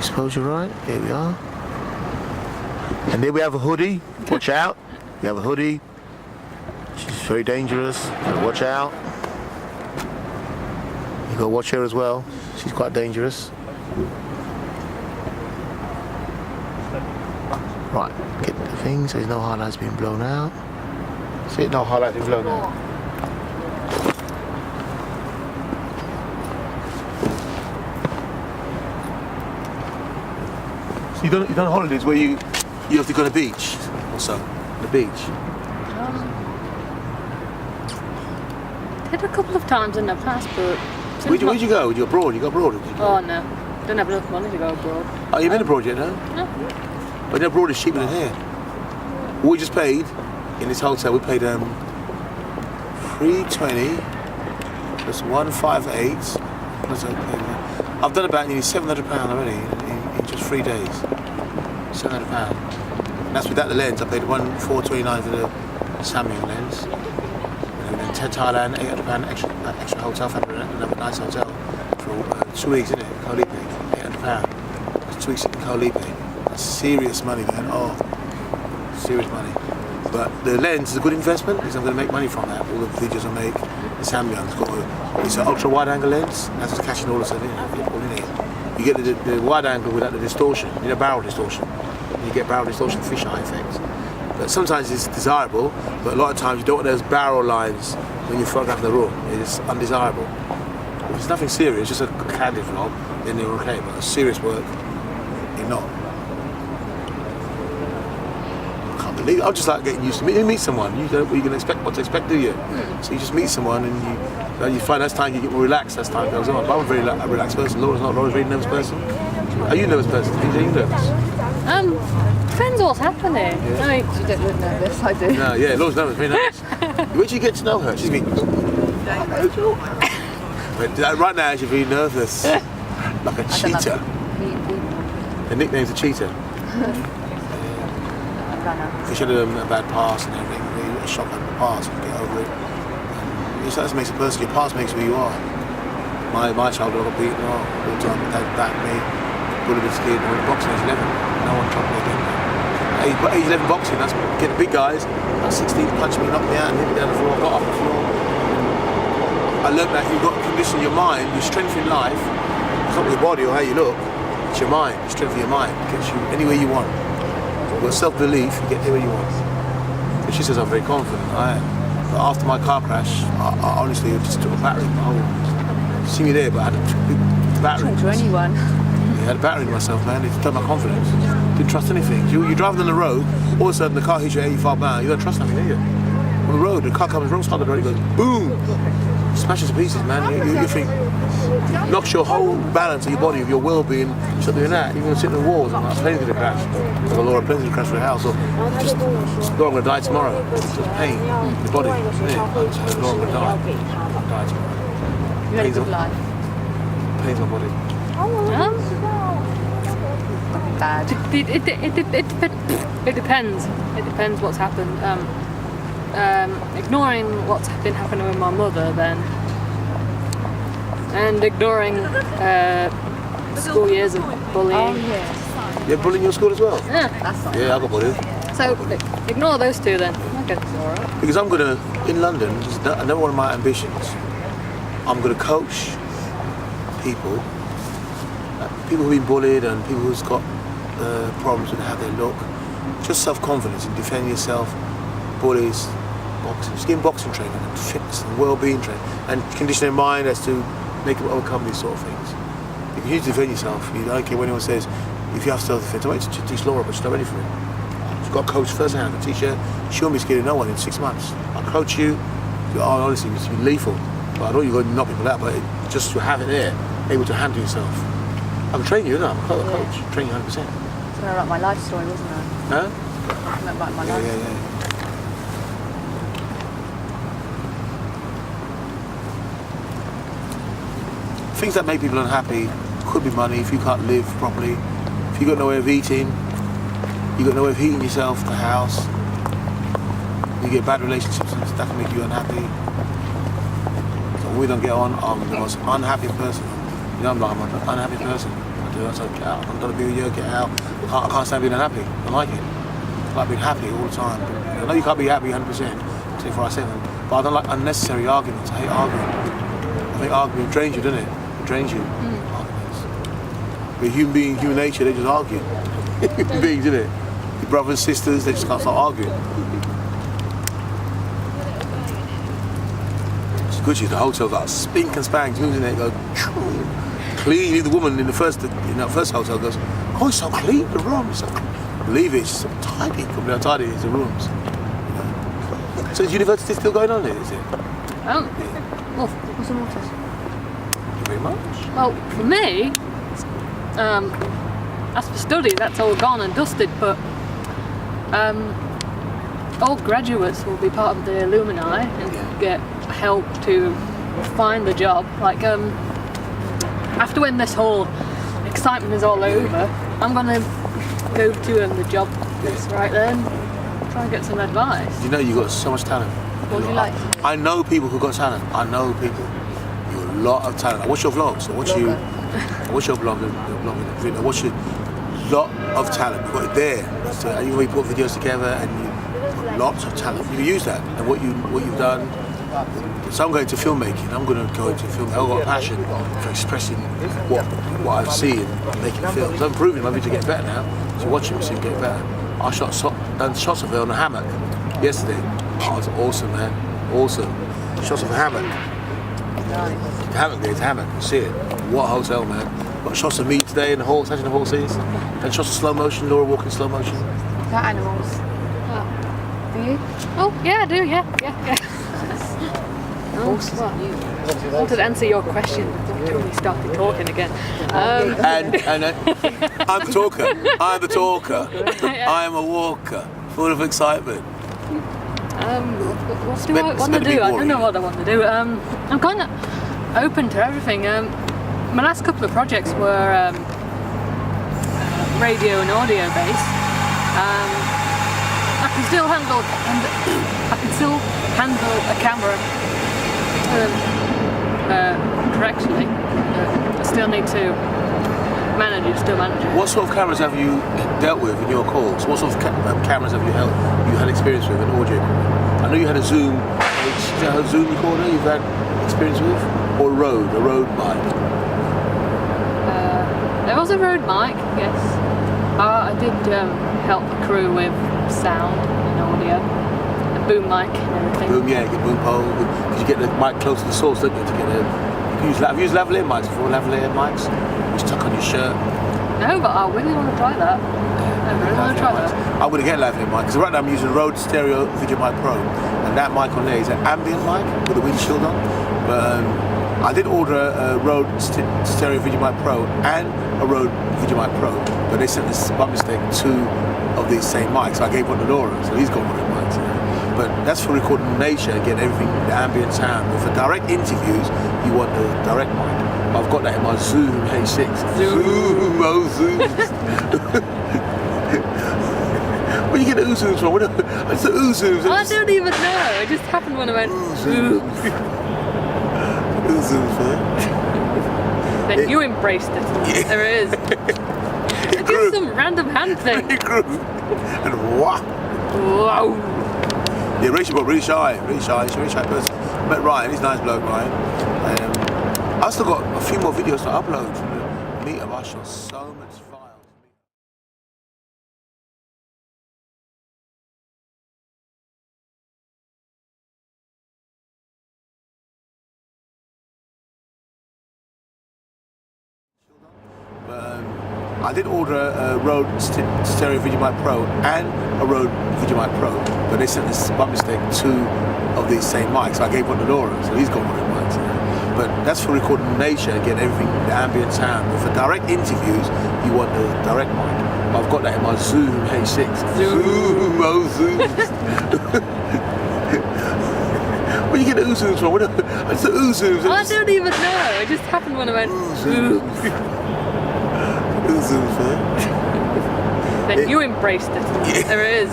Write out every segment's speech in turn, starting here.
exposure right. Here we are. And there we have a hoodie. Watch out. We have a hoodie. She's very dangerous. So watch out. You got to watch her as well. She's quite dangerous. Right, get the thing so there's no highlights being blown out. See, no highlights being blown out. So you done holidays where you have to go to the beach or so? The beach? Did a couple of times in the past, but... Where'd you go? Were you abroad? You go abroad? Oh no, don't have enough money to go abroad. Oh, you've been abroad yet, no? No. But no, abroad is cheaper than here. We just paid, in this hotel, we paid $320 plus 158. I've done about nearly £700 already in just 3 days. £700. And that's without the lens. I paid $429 for the Samyang lens. And then Thailand, £800 extra hotel for another nice hotel for 2 weeks, isn't it? Koh Lipe, £800. That's 2 weeks in Koh Lipe. That's serious money, man. Oh, serious money. But the lens is a good investment because I'm going to make money from that. All the videos I make, the Samyang, it's an ultra wide angle lens. That's just catching all the stuff in it. You get the wide angle without the distortion, barrel distortion. You get barrel distortion, fisheye effect. But sometimes it's desirable, but a lot of times you don't want those barrel lines when you photograph in the raw. It's undesirable. If it's nothing serious, just a candid vlog, then they're okay. But it's serious work, you're not. I'm just like getting used to it. You meet someone, you don't you can expect what to expect, do you? So you just meet someone and you find that's time you get more relaxed as time goes on. But I'm a very relaxed person. Laura's not. Laura's a very nervous person. Are you a nervous person? Are you nervous? Depends what's happening. Yeah. No, you don't look nervous. I do. No, yeah, Laura's nervous, very nervous. Where did you get to know her? She's been. Right now she's very nervous, like a cheetah. Her nickname's a cheetah. Because she had a bad past and everything, really a shock at the past, and get over it. And that makes a person, your past makes who you are. My childhood I got beaten all the time, my dad backed me, bullied this kid, I went to boxing at age 11, no one dropped me again. Age 11 boxing, that's getting big guys, I was 16, punched me, knocked me out and hit me down the floor, got off the floor. I learned that you've got to condition your mind, your strength in life, it's not your body or how you look, it's your mind, the strength of your mind, gets you anywhere you want. With self-belief, you get there where you want. But she says I'm very confident, I am. But after my car crash, I honestly just took a battery. See me there, but I had a big battery. Talk to anyone. Yeah, I had a battery in myself, man. It took my confidence. Didn't trust anything. You're driving on the road, all of a sudden the car hits you at 85 miles, you don't trust nothing, do you? On the road, the car comes wrong side of the road, it goes boom! Smashes to pieces, man. You think, knocks your whole balance of your body, of your well-being, start doing that. You're going to sit in the walls and planes going to crash. Like Laura, planes going to crash for the house, or just, Laura, I'm going to die tomorrow. It's just pain in the body, isn't it? Laura, I'm going to die. I'll die tomorrow. You had a good life. Pains my body. Bad. It depends. It depends what's happened. Ignoring what's been happening with my mother then, and ignoring school years of bullying. Oh, yeah. You had bullying in your school as well? Yeah. Yeah, I got bullied. So ignore those two then. Okay. Because I'm going to, in London, another one of my ambitions, I'm going to coach people who've been bullied and people who's got problems with how they look, just self-confidence in defending yourself, bullies, boxing, just getting boxing training and fitness and well-being training and conditioning your mind as to make them overcome these sort of things. You can use to defend yourself. I don't care what anyone says, if you have self-defense, I wait to teach Laura, but she's not ready for it. She's got a coach first hand, a teacher, she won't be scared of no one in 6 months. I'll coach you, honestly, it's been lethal. But I know you're going to knock people out, but just to have it there, able to handle yourself. I can train you, I'm a coach, train you 100%. It's kind of like my life story, wasn't it? Huh? Like my life. Yeah. Things that make people unhappy could be money. If you can't live properly, if you got no way of eating, you got no way of heating yourself, the house, you get bad relationships, that can make you unhappy. So when we don't get on, I'm the most unhappy person. You know, I'm an unhappy person. I do. I said, get out. I'm gonna be with you. Get out. I can't stand being unhappy. I like it. I like being happy all the time. I know you can't be happy 100%, 24/7, but I don't like unnecessary arguments. I hate arguing. I think arguing drains you, doesn't it? It drains you. Arguments. But human being, human nature, they just argue. Human beings, isn't it? Your brothers and sisters, they just can't start arguing. It's good. The hotel got spink and spank, isn't it? Go clean. The woman in that first hotel goes, "Oh, it's so clean. The room is so clean." I believe it's so tidy. Completely how tidy is the rooms. So is university still going on there? Is it? Well, what's the notice? Thank you very much. Well, for me, as for study, that's all gone and dusted. But all graduates will be part of the alumni and get help to find the job. Like after when this whole excitement is all over, I'm gonna go to the job that's right then, try and get some advice. You know you got so much talent. What do you like? I know people who got talent. I know people. You got a lot of talent. I watch your vlogs. I watch your blog. I watch your lot of talent. You got it there. So you put videos together and you got lots of talent. You can use that and what you've done. So I'm going to filmmaking. I'm going to go into filmmaking. I've got a passion for expressing what I see and making films. I'm improving. My videos are getting better now. So watching me, see them get better. I done shots of her on a hammock yesterday. Oh, it's awesome, man. Awesome. Shots of a hammock. The hammock there, it's a hammock. You see it. What a hotel, man. Got shots of me today in the horse, touching the horses. And shots of slow motion. Laura walking slow motion. Got animals. Oh. Do you? Oh, yeah, I do. Yeah. Horses. I wanted to answer your question until we started talking again. And I'm the talker. I'm the talker. I am a walker, full of excitement. What do I want to do? I don't know what I want to do. I'm kind of open to everything. My last couple of projects were radio and audio based. I can still handle a camera correctly. I still need to manage it. What sort of cameras have you dealt with in your calls? What sort of cameras have you had experience with in audio? I know you had a Zoom. Is that a Zoom recorder you've had experience with, or a Rode mic? There was a Rode mic, yes. I did help the crew with sound and audio, a boom mic and everything. Boom, yeah, get boom pole. Because you get the mic close to the source, don't you? To get have you used lavalier mics before? Lavalier mics, which tuck on your shirt. No, but I really want to try that. I really want to try that. I'm going to get a lavalier mic because right now I'm using a Rode Stereo VideoMic Pro, and that mic on there is an ambient mic with a windshield on. But I did order a Rode Stereo VideoMic Pro and a Rode VideoMic Pro, but they sent this by mistake 2 of these same mics. So I gave one to Laura, so he's got one of the mics. But that's for recording nature, getting everything, the ambient sound. But for direct interviews, you want the direct mic. I've got that in my Zoom H6. Zoom. Where do you get the Uzooms from? It's the Uzooms. I don't even know. It just happened when I went Zoom. Uzooms, man. Then you embraced it. Yeah. There it is. It's just some random hand thing. It grew. And Wow. Yeah, Rachel, really shy. She's a really shy person. I met Ryan, he's a nice bloke, Ryan. I've still got a few more videos to upload from the meetup. I shot so much files. I did order a Rode Stereo VideoMic Pro and a Rode VideoMic Pro, but they sent this by mistake 2 of these same mics. So I gave one to Laura, so he's got one of the mics. But that's for recording nature, getting everything, the ambient sound. But for direct interviews, you want the direct mic. I've got that in my Zoom H6. Zoom. Where do you get the Uzooms from? It's the Uzooms. I don't even know. It just happened when I went Zoom. Then you embraced it. Yeah. There it is.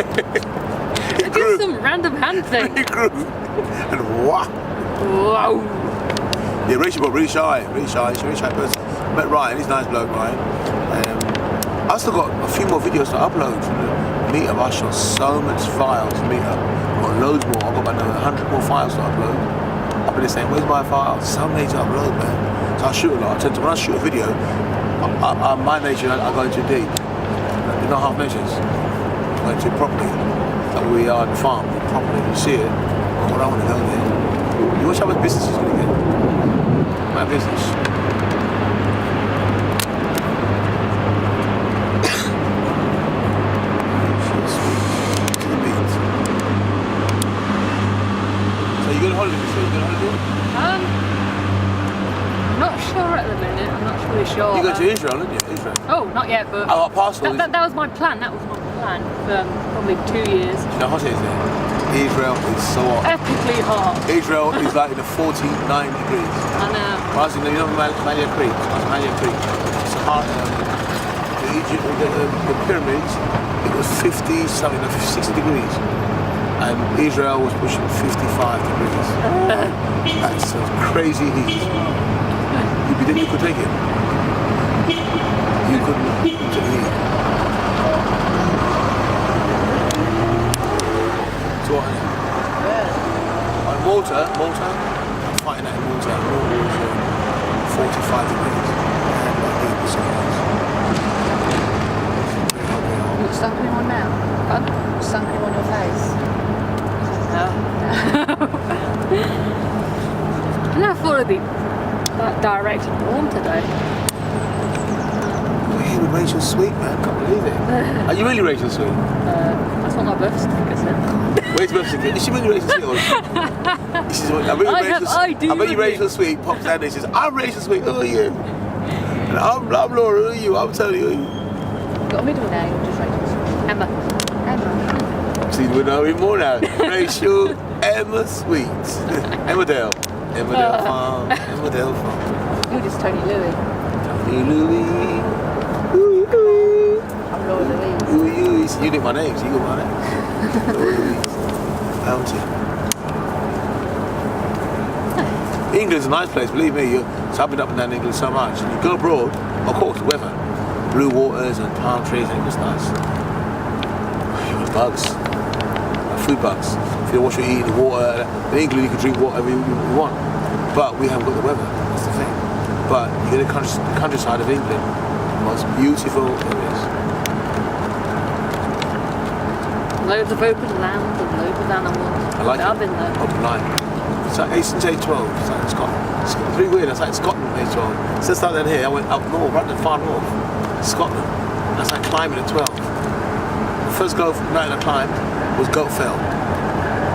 It's just some random hand thing. It grew. And wow. Wow. Yeah, Rachel, really shy. She's a really shy person. met Ryan, he's a nice bloke, Ryan. I still got a few more videos to upload from the meetup. I shot so much files from the meetup. I've got loads more. I've got about another 100 more files to upload. I've been saying, where's my files? So many to upload, man. So I shoot a lot. I tend to, when I shoot a video, my nature, I go into deep. You're not half measures. I go into it properly. Like we are on the farm, properly. You see it. Oh, I don't want to go there. You watch how much business is going to get. My business. Not sure at the minute. I'm not really sure. You go to Israel, didn't you? Israel. Oh, not yet, but our parcel. That was my plan. That was my plan for probably 2 years. Do you know how hot it is there? Israel is so hot. Epically hot. Israel is like in the 49 degrees. I know. I was in the, Malia Creek. I was in Malia Creek. It's hot. The pyramids, it was 50 something, 60 degrees. And Israel was pushing 55 degrees. That's a crazy heat. You think you could take it? You couldn't take the heat. So what? On Malta, I'm fighting that in Malta. Malta was 45 degrees. And my heat was so hot. What's sun cream on now? Pardon? What's sun cream on your face? No. I never thought it'd be that direct and warm today. We're here with Rachael Sweet, man. I can't believe it. Are you really Rachael Sweet? That's what my birth certificate said. Where's birth certificate? Is she really Rachael Sweet? Or this is what, I bet you Rachael Sweet pops down and says, I'm Rachael Sweet, who are you? And I'm Laura, who are you? I'm telling you. Got a middle name, just Rachel Sweet. Emma. See, we know him more now. Rachael Emma Sweet. Emmerdale. Emmerdale Farm. Emmerdale Farm. You're just Tony Louis. Tony Louis. Ooh, ooh. I'm Laura Louise. Ooh, you. You did my name, so you got my name. Laura Louise. Fountain. England's a nice place, believe me. So I've been up and down England so much. You go abroad, of course, the weather. Blue waters and palm trees, and it was nice. Bugs. Food bugs. If you watch what you eat in the water, in England you can drink whatever you want. But we haven't got the weather, that's the thing. But you get the countryside of England, the most beautiful areas. Loads of open land and loads of animals. I like I've it. been there. Open line. It's like since age 12. It's like Scotland. It's pretty weird. It's like Scotland age 12. Since I started here, I went up north, right to far north. Scotland. That's like climbing at 12. The first mountain I climbed was Goat Fell.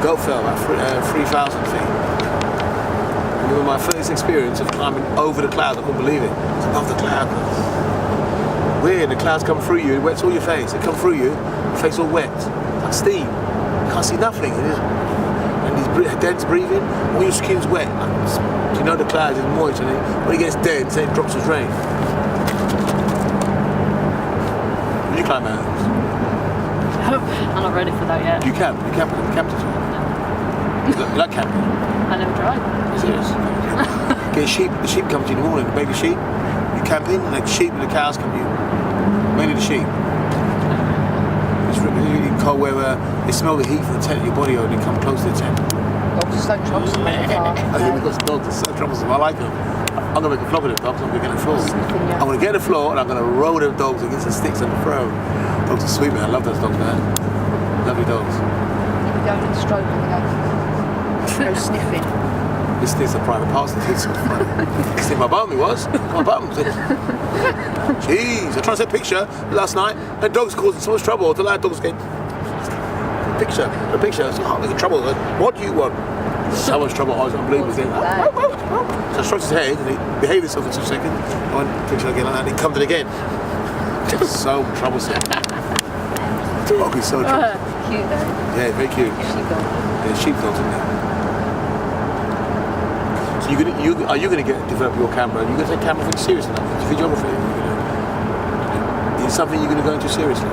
Goat Fell, about 3,000 feet. And it was my first experience of climbing over the clouds. I couldn't believe it. It's above the clouds. Weird, the clouds come through you, it wets all your face. They come through you, your face all wet. Like steam. You can't see nothing. And these dense breathing, all your skin's wet. You know the clouds is moist, and when it gets dense, it drops as rain. When you climb mountains? I'm not ready for that yet. You camp at all? You like camping? I never tried. Serious? Get sheep, the sheep come to you in the morning, the baby sheep. You camp in, and the sheep and the cows come to you. Mainly the sheep. It's really cold weather, they smell the heat from the tent in your body, or they come close to the tent. Dogs are so troublesome in the farm. I think we've got some dogs, they're so troublesome, I like them. I'm going to make a flop of them dogs, I'm going to get on the floor. I'm going to get on the floor and I'm going to roll them dogs against the sticks on the throne. Dogs are sweet, man, I love those dogs, man. Lovely dogs. You go in stroke and they go sniffing. This sticks are private parts, it's so funny. Stick my bum, it was. My bum. Jeez, I tried to take a picture last night, and dogs causing so much trouble. The lad dogs came. The picture, it's oh, there's trouble. What do you want? So much trouble, I was unbelievable. So I stroked his head, and he behaved himself for 2 seconds. I went, picture again like that, and he come to it again. Just so troublesome. Dog is so troublesome. Cute though. Yeah, very cute. Sheepdog. There's sheepdogs in there. So are you going to develop your camera? Are you going to take camera things seriously now? Videography? Is it something you're going to go into seriously?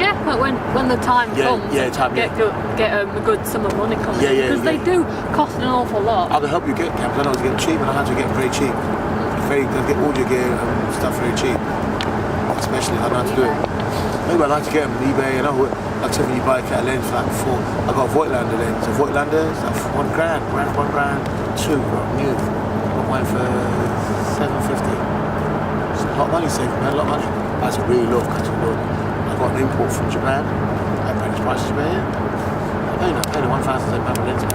Yeah, but when the time comes, get a good sum of money comes in, because they do cost an awful lot. I can help you get cameras. I know how to get them cheap, and I know how to get them very cheap. very, they get audio gear and stuff very cheap. Especially, I don't know how to do it. Maybe I like to get them on eBay. I know, like I said, when you buy a cat lens for like I got a Voigtlander lens. A Voigtlander is like £1 grand, two, new. Got mine for $750. It's a lot of money saved, man, a lot of money. That's a really low cutting look. I got an import from Japan. I paid his prices Japan, yeah. I paid a £1,700 lens.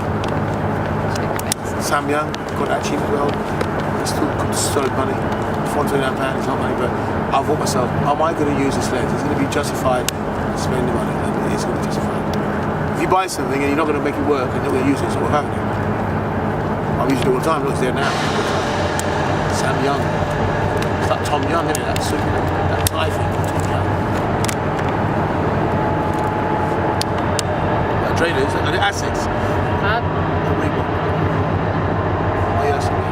Sam Young, got that cheap as well. It's still good, solid money. £429 is not money, but I thought myself, am I going to use this lens? It's going to be justified spending money. It is going to be justified. If you buy something and you're not going to make it work and you're not going to use it, so what happening? I'm using it all the time. Look, it's there now. Sam Young. It's like Tom Young, isn't it? That suit, that tie thing. Tom Young. Trainers and the Asics. Reebok. Oh yeah, that's right.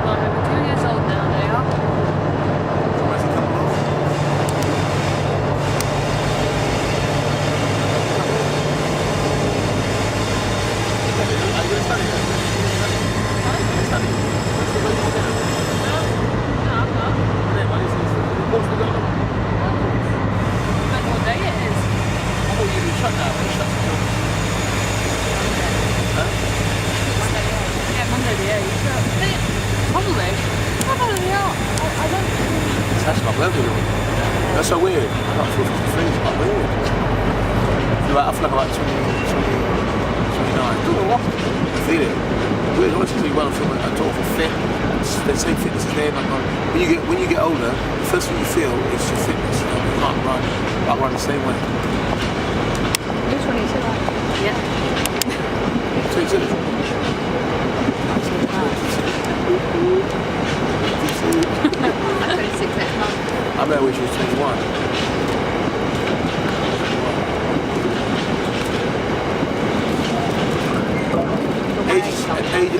I'm over 2 years old now, they are. Where's it coming off? Are you going to study that? Are you going to study? No, I'm not. What's the gun? Depends what day it is. I thought you were shut now. They shut the door. Huh? Yeah, Monday the 8th. Probably. Probably not. I don't think. That's my birthday. That's so weird. I got 53. It's quite weird. I feel like I'm about 29. I don't know what. I feel it. Weird. Honestly, when I feel like I talk for fit. They say fitness is there. Like, when you get older, the first thing you feel is your fitness. You know, you can't run. I run the same way. Which one is it? Yeah. 22. I'm 26 next month. I bet we was 21.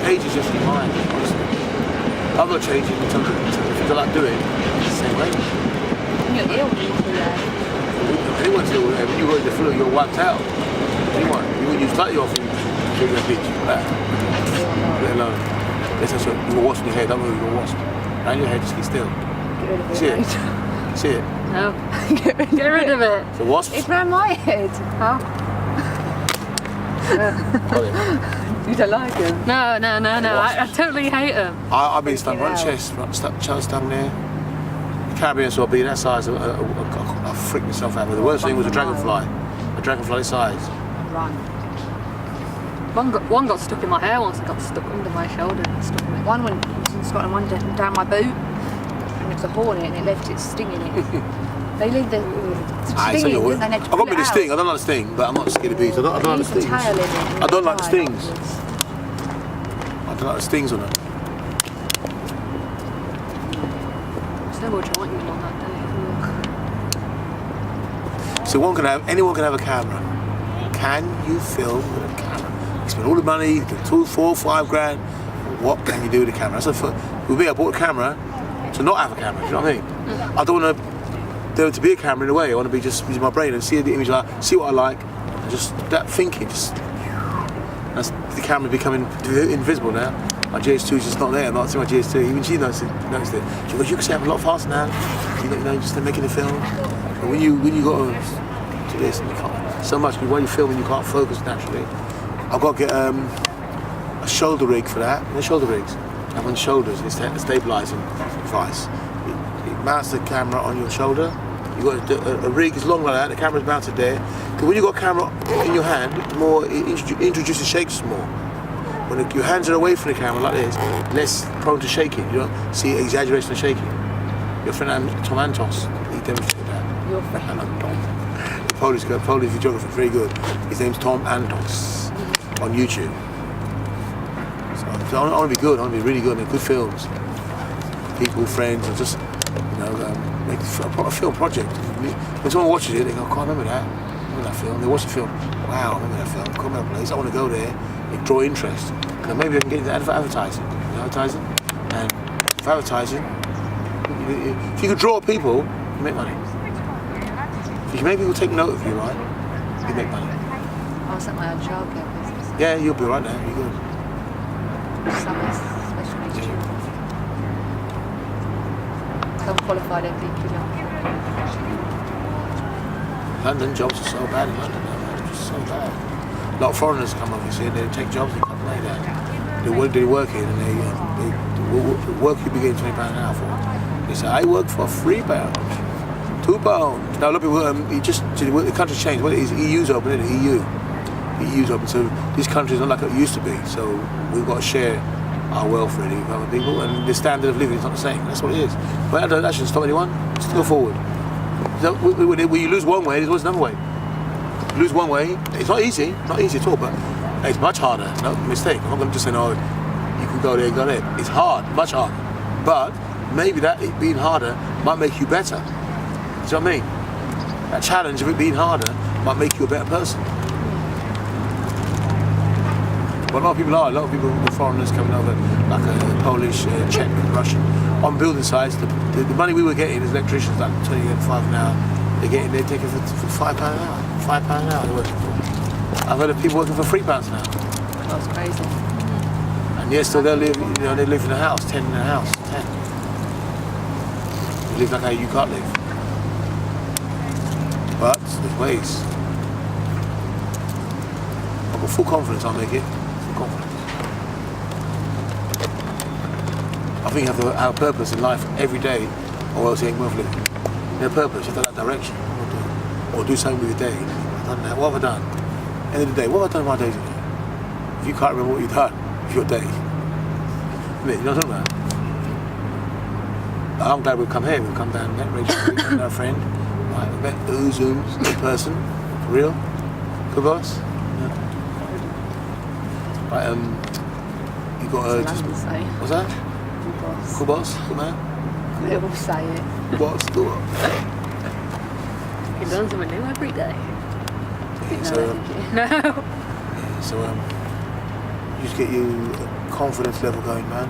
Age is just in mind, honestly. I'm not changing in terms of things I like doing. It's the same way. You're ill, Anyone's ill, when you go to the flu, you're wiped out. Anyone. When you start your off, you're going to beat you back. Let alone. Let's say you're washing your hair, don't move, you're washing. Round your head, just keep still. Get rid of it. See it? See it? No. Get rid of it. The wasps? It's round my head. How? Got it. You don't like him? No. I totally hate them. I've been stung right in the chest, chest stung there. The Caribbean saw be that size, I freaked myself out. But the worst thing was a dragonfly size. Run. One got stuck in my hair once. It got stuck under my shoulder and stuck in it. One went in Scotland, one down my boot, and it was a hornet, and it left its sting in it. They leave the sting in, and they I got me the sting. I don't like the sting, but I'm not scared of bees. I don't like the stings. I don't like the stings. I don't like the stings on them. So much ointment on that day. So anyone can have a camera. Can you film with a camera? You spend all the money, you get 2, 4, 5 grand. What can you do with a camera? With me, I bought a camera to not have a camera. Do you know what I mean? I don't want there to be a camera in a way. I want to be just using my brain and see the image, see what I like, and just that thinking. That's the camera becoming invisible now. My GH2 is just not there. I'm not seeing my GH2. Even she noticed it. She goes, "You can set up a lot faster now. You know, just making a film. And when you got to do this, and you can't so much. When you're filming, you can't focus naturally. I've got to get a shoulder rig for that. And the shoulder rigs. And on the shoulders, it's a stabilising device. It mounts the camera on your shoulder. You've got a rig is long like that. The camera's mounted there. Because when you've got a camera in your hand, the more it introduces shakes more. When your hands are away from the camera like this, less prone to shaking. You don't see exaggeration of shaking. Your friend Tom Antos, he demonstrated that. Your friend Tom. The Polish guy, Polish videographer, very good. His name's Tom Antos on YouTube. So I want to be good. I want to be really good. Make good films. People, friends, and just make a film project. When someone watches it, they go, "I can't remember that. Remember that film?" They watch the film. Wow, I remember that film. Come to a place. I want to go there. It draw interest. And maybe I can get into advertising. And for advertising, if you could draw people, you make money. If you can make people take note of you, right, you make money. I'll set my own childcare business. Yeah, you'll be right there. You're good. Summer special unqualified MVQ. London jobs are so bad in London, man. It's just so bad. A lot of foreigners come over here and they take jobs and come like that. They work here and they work you be getting £20 an hour for. They say, I work for £3, £2. Now, look, the country's changed. What it is, EU's open, isn't it? EU's open, so these countries are not like it used to be. So we've got to share our wealth really with other people, and the standard of living is not the same. That's what it is. But that shouldn't stop anyone. Just go forward. So, when you lose one way, there's always another way. You lose one way, it's not easy at all, but it's much harder. No mistake. I'm not going to just say, no, you can go there, go there. It's hard, much harder. But maybe that it being harder might make you better. Do you know what I mean? That challenge of it being harder might make you a better person. But a lot of people, the foreigners coming over, like Polish, Czech, Russian, on building sites, the money we were getting as electricians, like 25 an hour, they're taking for £5 an hour. £5 an hour they're working for. I've heard of people working for £3 an hour. That's crazy. And yet still they live in a house, 10 in a house, 10. They live like how you can't live. But there's ways. I've got full confidence I'll make it. Confidence. I think you have to have a purpose in life every day, or else you ain't worth living. You have a purpose, you have to have that direction, or do something with your day. I've done that. What have I done? End of the day, what have I done with my days today? If you can't remember what you've done with your day, you know what I'm talking about? I'm glad we've come here. We've come down and met Rachel, met our friend. Right, we met Zooms in person, for real. Good boss. Right, you got what's that? Good boss. Cool boss, good man. They all say it. Good boss, good boss. You learn something new every day. Yeah, so you just get your confidence level going, man.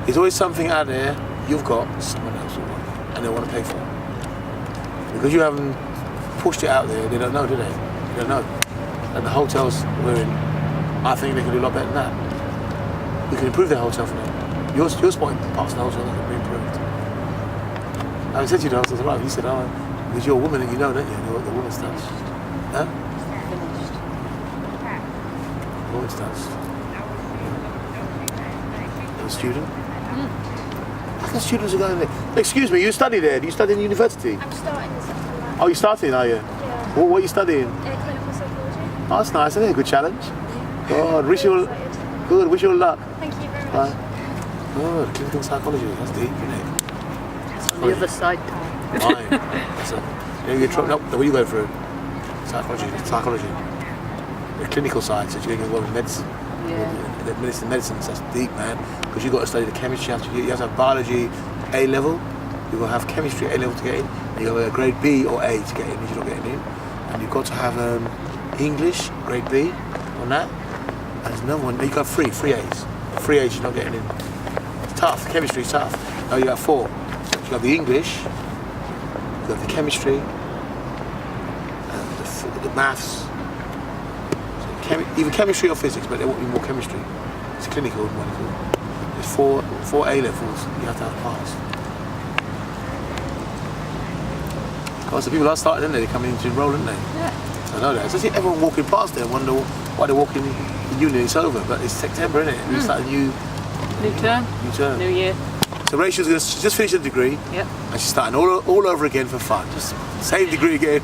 There's always something out there you've got, someone else will want, and they want to pay for it. Because you haven't pushed it out there, they don't know, do they? They don't know. And the hotels we're in, I think they can do a lot better than that. We can improve their hotel for them. Your spotting parts of the hotel that can be improved. I said to you the hotels arrived, you said, oh, because you're a woman and you know, don't you? What the woman's touch. Huh? Finished. Woman's touch. You're a student? How come students are going there? Excuse me, you study there? Do you study in university? I'm starting this September. Oh, you're starting, are you? Yeah. What are you studying? Clinical psychology. Oh, that's nice, isn't it? A good challenge. God, wish you all luck. Thank you very much. Good, clinical psychology, that's deep, isn't it? It's on the other side. Fine. What are you going through? Psychology. The clinical side, so you're going to go with medicine. Yeah. The medicine, that's deep, man. Because you've got to study the chemistry, you have to have biology A level, you've got to have chemistry A level to get in, and you've got to have a grade B or A to get in if you're not getting in. And you've got to have English, grade B on that. And there's another one, you've got three A's. 3 A's you're not getting in. It's tough, chemistry's tough. Now you have 4. You have the English, you have the chemistry, and the maths. So either chemistry or physics, but they want you more chemistry. It's clinical one. There's 4 A levels you have to have passed. Because the people are starting, aren't they? They're coming in to enroll, aren't they? Yeah. I know that. So I see everyone walking past there and wonder why they're walking the uni. It's over, but it's September, isn't it? We start a new term. New year. So Rachel's going to just finish the degree. Yep. And she's starting all over again for fun. Just same degree again.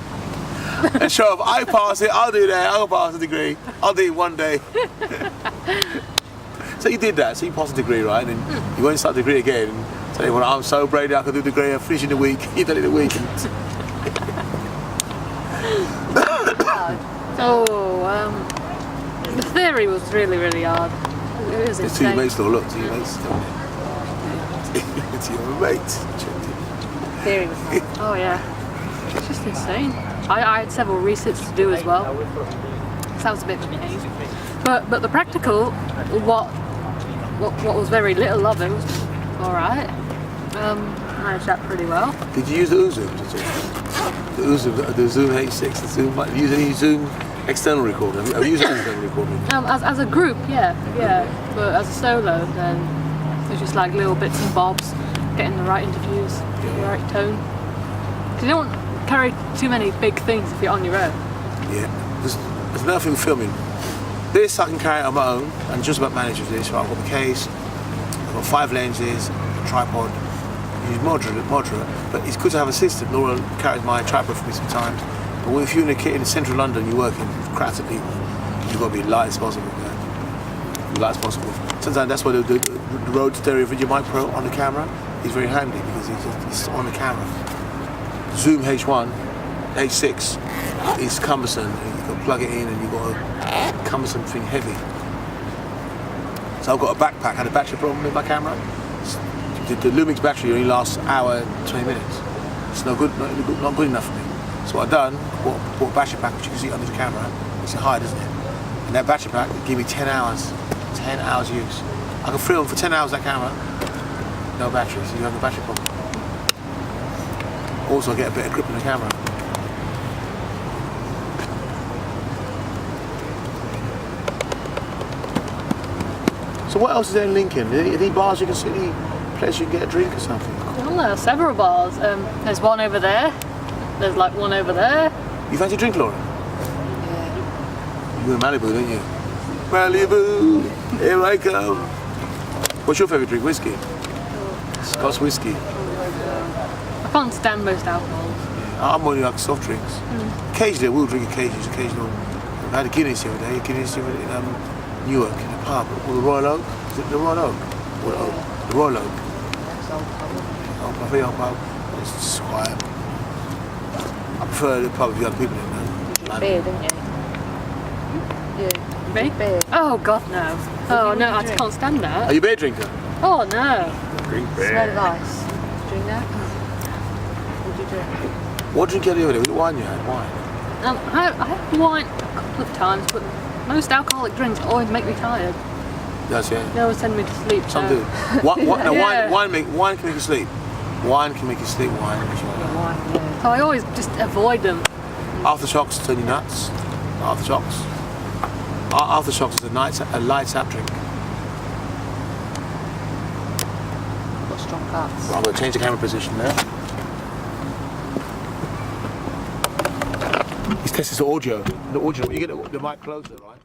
And show off, I pass it, I'll do that, I'll pass the degree. I'll do it one day. So you did that, so you passed the degree, right? And then you won't start the degree again. And tell everyone, I'm so brave I can do the degree, I'm finishing the week. You did it in a week. The theory was really, really hard. It was It's to your insane. mates though, look, to your mates. To your mates. Theory was hard. Oh yeah. It's just insane. I had several resits to do as well. So that was a bit of a pain. But the practical, what was very little of it was alright. Managed that pretty well. Did you use the Zoom? The Zoom H6, the Zoom, use any Zoom external recorder? Have you used an external recorder? As a group, yeah. But as a solo, then it's just like little bits and bobs. getting the right interviews, the right tone. Because you don't want to carry too many big things if you're on your own. Yeah, there's nothing filming. This I can carry on my own and just about manage with this. Right, I've got the case, I've got 5 lenses, a tripod. Use moderate, but it's good to have a assistant. Laura carries my tripod for me sometimes. But if you're in central London, you're working with crowds of people, you've got to be light as possible. Yeah? Light as possible. Sometimes that's why the Rode Stereo Video Mic Pro on the camera is very handy because it's on the camera. Zoom H1, H6 is cumbersome. You've got to plug it in and you've got a cumbersome thing heavy. So I've got a backpack. I had a battery problem with my camera. The Lumix battery only lasts an hour and 20 minutes. It's not good enough for me. So what I've done, bought a battery pack which you can see under the camera. It's a hide, isn't it? And that battery pack will give me 10 hours use. I can film for 10 hours that camera, no battery, so you have a battery problem. Also I get a better grip on the camera. So what else is there in Lincoln? Are there any bars you can sit, any place you can get a drink or something? Well, there are several bars. There's one over there. There's like one over there. You fancy a drink, Laura? Yeah. You're in Malibu, don't you? Malibu, here I come. What's your favourite drink? Whiskey? Scotch whiskey. I can't stand most alcohol. I'm only like soft drinks. Occasionally I will drink occasionally. I had a Guinness the other day, in Newark, in a pub, or the Royal Oak. Is it the Royal Oak? What Oak? The Royal Oak. That's old pub. I think old pub. It's just quiet. I prefer the pub with the other people in there. Beer, didn't you? Yeah. Me? Beer. Oh God, no. Oh no, I can't stand that. Are you a beer drinker? Oh no. Drink Smell of ice. Drink that? What do you drink? What drink you had the other day? Was it wine you had? Wine? I had wine a couple of times, but most alcoholic drinks always make me tired. Yes, yeah. They always send me to sleep. Some so. do. Now, Yeah. wine can make you sleep. Wine can make you sleep. Wine. Wine, yeah. So I always just avoid them. Aftershocks turn you nuts. Aftershocks. Aftershocks is a light sap drink. Got strong cuts. Well, I'm going to change the camera position there. He's testing the audio. You get the mic closer, right?